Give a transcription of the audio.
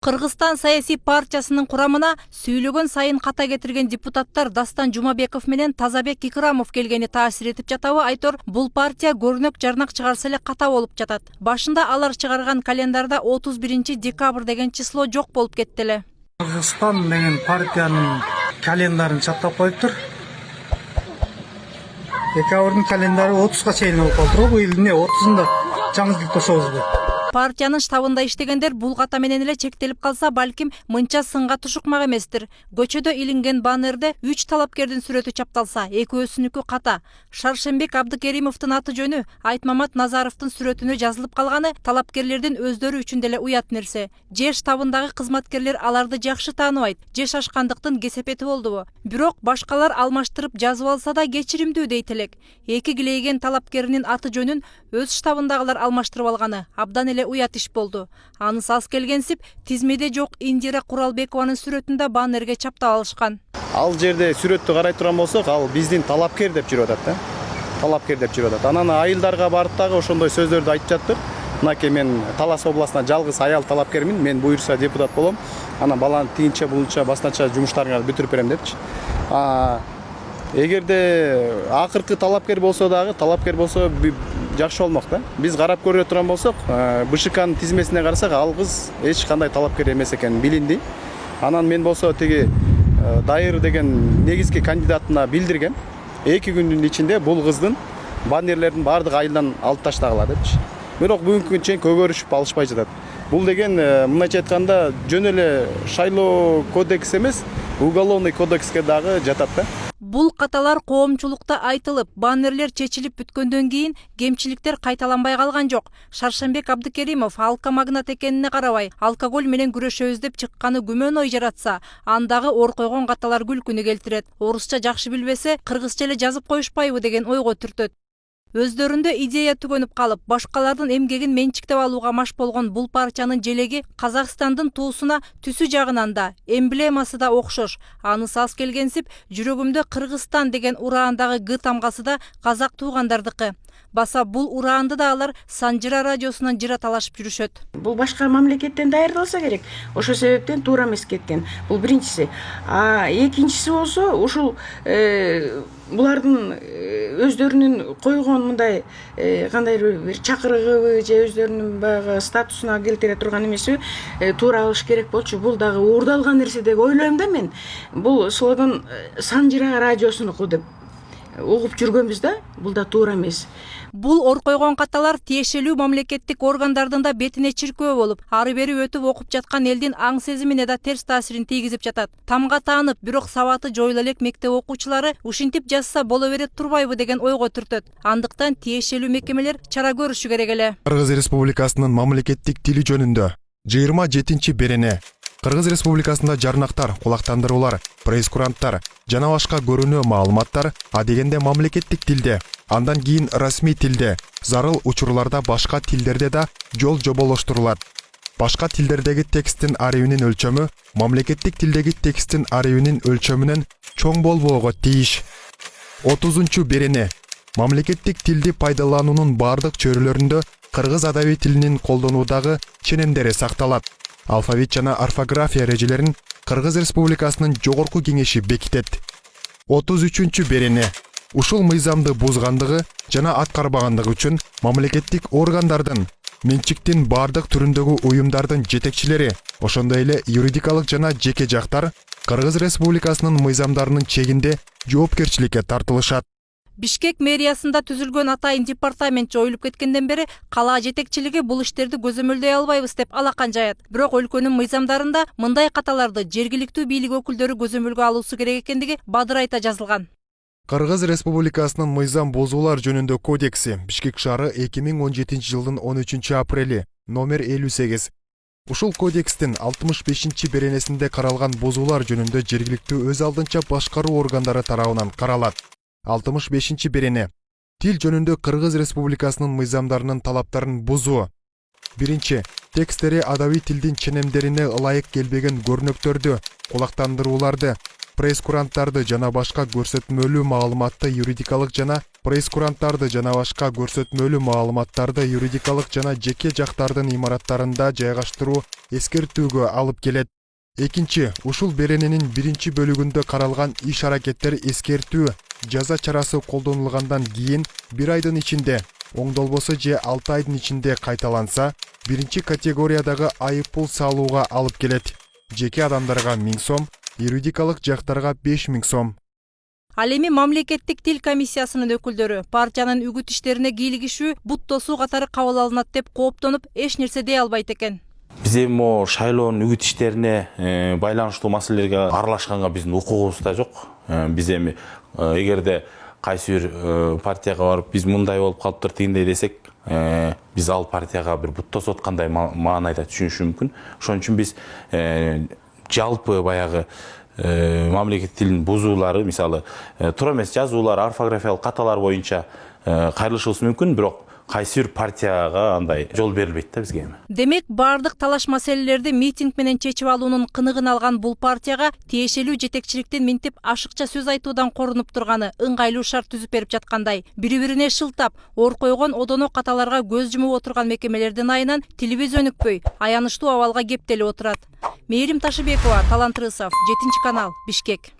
Кыргызстан саясий партиясынын курамына сүйлөгөн сайын ката кетирген депутаттар Дастан Жумабеков менен Тазабек Икрамов келгени таасир этип жатабы айтор, бул партия көрүнөк жарнак чыгарса эле ката болуп жатат. Башында алар чыгарган календарда 31 декабрь деген число жок болуп кетти эле. Кыргызстан деген партиянын календарын чаттап коюптур. Декабрдын календары 30га чейин болуп калды. Бул элдин 30-ында жаңы жыл тошобузбу? Партиянын штабында иштегендер бул ката менен эле чектелип калса, балким мынча сынга тушукмак эместир. Көчөдө илинген баннерде 3 талапкердин сүрөтү чапталса, экөөсүнүкү ката. Шаршембек Абдыкеримовдун аты жөнү, Айтмамат Назаровдун сүрөтүнө жазылып калганы талапкерлердин өздөрү үчүн деле уят нерсе. Же штабындагы кызматкерлер аларды жакшы тааныбайт, же шашкандыктын кесепети болдубу? Бирок башкалар алмаштырып жазып алса да кечиримдүү дейт элек. Эки килейген талапкеринин аты жөнүн өз штабындагылар алмаштырып алганы абдан эле уят иш болду. Анысы аз келгенсип, тизмеде жок Индира Куралбекованын сүрөтүндө баннерге чаптап алышкан. Ал жерде сүрөттү карай турган болсок, ал биздин талапкер деп жүрүп атат да. Талапкер деп жүрүп атат. Анан айылдарга барып дагы ошондой сөздөрдү айтып жатыр. Мынакей мен Талас областына жалгыз аял талапкермин, мен буюрса депутат болом. Анан баланы тигинче булунча баскача жумуштарыңарды бүтүрүп берем депчи. Эгерде акыркы талапкер болсо жакшы болмок да. Биз карап көрө турган болсок, БШКнын тизмесине карасак, ал кыз эч кандай талапкер эмес экени билинди. Анан мен болсо тиги Дайыр деген негизги кандидатына билдиргем. 2 күндүн ичинде бул кыздын баннерлердин баардык айылдан алып таштагыла депчи. Бирок бүгүнкү күнгө чейин көгөрүшүп алышпай жатат. Бул деген мындайча айтканда жөн эле шайлоо кодекс эмес, уголовный кодекске дагы жатат да. Бул каталар коомчулукта айтылып, баннерлер чечилип бүткөндөн кийин кемчиликтер кайталанбай калган жок. Шаршембек Абдыкеримов алка магнат экенине карабай, алкоголь менен күрөшөбүз деп чыкканы күмөн ой жаратса, андагы ор койгон каталар күлкүнү келтирет. Орусча жакшы билбесе, кыргызча эле жазып коюшпайбы деген ойго түртөт. Өздөрүндө идея түгөнүп калып, башкалардын эмгегин менчиктеп алууга маш болгон бул партиянын желеги Казакстандын туусуна түсү жагынан да, эмблемасы да окшош. Анысы аз келгенсип, жүрөгүмдө Кыргызстан деген ураандагы Г тамгасы да казак туугандардыкы. Баса бул ураанды да алар Санжыра радиосунан жыра талашып жүрүшөт. Бул башка мамлекеттен даярдалса керек. Ошол себептен туура эмес кеткен. Бул биринчиси. Экинчиси болсо, ушул булардын өздөрүнүн койгон мындай кандайдыр бир чакырыгыбы же өздөрүнүн баягы статусуна келтире турган эмеси туура алыш керек болчу. Бул дагы уурдалган нерсе деп ойлойм да мен. Бул слоган Санжыра радиосунуку деп угуп жүргөнбүз да. Бул да туура эмес. Бул ор койгон каталар тиешелүү мамлекеттик органдардын да бетине чиркөө болуп, ары бери өтүп окуп жаткан элдин аң сезимине да терс таасирин тийгизип жатат. Тамга таанып, бирок сабаты жойула элек мектеп окуучулары ушинтип жазса боло берет турбайбы деген ойго түртөт. Андыктан тиешелүү мекемелер чара көрүшү керек эле. Кыргыз Республикасынын мамлекеттик тили жөнүндө 27-берене Кыргыз Республикасында жарнактар, кулактандыруулар, пресс-куранттар жана башка көрүнүү маалыматтар адегенде мамлекеттик тилде, андан кийин расмий тилде, зарыл учурларда башка тилдерде да жол жоболоштурулат. Башка тилдердеги тексттин аребинин өлчөмү мамлекеттик тилдеги тексттин аребинин өлчөмүнөн чоң болбоого тийиш. 30-берене мамлекеттик тилди пайдалануунун бардык чөйрөлөрүндө кыргыз адабий тилинин колдонуудагы ченемдери сакталат. Алфавит жана орфография эрежелерин Кыргыз Республикасынын жогорку кеңеши бекитет. 33-берене ушул мыйзамды бузгандыгы жана аткарбагандыгы үчүн мамлекеттик органдардын, менчиктин бардык түрүндөгү уюмдардын жетекчилери, ошондой эле юридикалык жана жеке жактар Кыргыз Республикасынын мыйзамдарынын чегинде жоопкерчиликке тартылышат. Бишкек мэриясында түзүлгөн атайын департамент жоюлуп кеткенден бери кала жетекчилиги бул иштерди көзөмөлдөй албайбыз деп алакан жаят. Бирок өлкөнүн мыйзамдарында мындай каталарды жергиликтүү бийлик өкүлдөрү көзөмөлгө алуусу керек экендиги бадырайта жазылган. Кыргыз Республикасынын мыйзам бузуулар жөнүндө кодекси Бишкек шаары 2017-жылдын 13-апрели номер 58. Ушул кодекстин 65-беренесинде каралган бузуулар жөнүндө жергиликтүү өз алдынча башкаруу органдары тарабынан каралат. 65-берене тил жөнүндө Кыргыз Республикасынын мыйзамдарынын талаптарын бузуу. Биринчи, тексттери адабий тилдин ченемдерине ылайык келбеген көрнөктөрдү, кулактандырууларды, пресс-куранттарды жана башка көрсөтмөлүү маалыматты юридикалык жана прейскуранттарды жана башка көрсөтмөлүү маалыматтарды юридикалык жана жеке жактардын имараттарында жайгаштыруу эскертүүгө алып келет. Экинчи, ушул берененин биринчи бөлүгүндө каралган иш-аракеттер эскертүү жаза чарасы колдонулгандан кийин 1 айдын ичинде, оңдолбосо же 6 айдын ичинде кайталанса, биринчи категориядагы айыппул салууга алып келет. Жеке адамдарга 1000 сом, юридикалык жактарга 5000 сом. Ал эми мамлекеттик тил комиссиясынын өкүлдөрү партиянын үгүт иштерине кийлигишүү, бут тосуу катары кабыл алынат деп кооптонуп, эч нерсе дей албайт экен. Биз эми могу шайлоонун үгүт иштерине байланыштуу маселелерге аралашканга биздин укугубуз да жок. Биз эми эгерде кайсы бир партияга барып биз мындай болуп калыптыр тигиндей десек, биз ал партияга бир бут тосуп аткандай маанайда түшүнүшү мүмкүн. Ошон үчүн биз жалпы баягы мамлекет тилин бузуулары, мисалы туура эмес жазуулар, орфографиялык каталар боюнча кайрылышыбыз мүмкүн, бирок кайсы бир партияга андай жол берилбейт да бизге эми. Демек, бардык талаш маселелерди митинг менен чечип алуунун кыныгын алган бул партияга тиешелүү жетекчиликтен минтип ашыкча сөз айтуудан корунуп турганы ыңгайлуу шарт түзүп берип жаткандай. Бири-бирине шылтап, ор койгон одоно каталарга көз жумуп отурган мекемелердин айынан тилибиз өнүкпөй, аянычтуу абалга кептелип отурат. Мээрим Ташыбекова, Талант Рысов, 7 канал, Бишкек.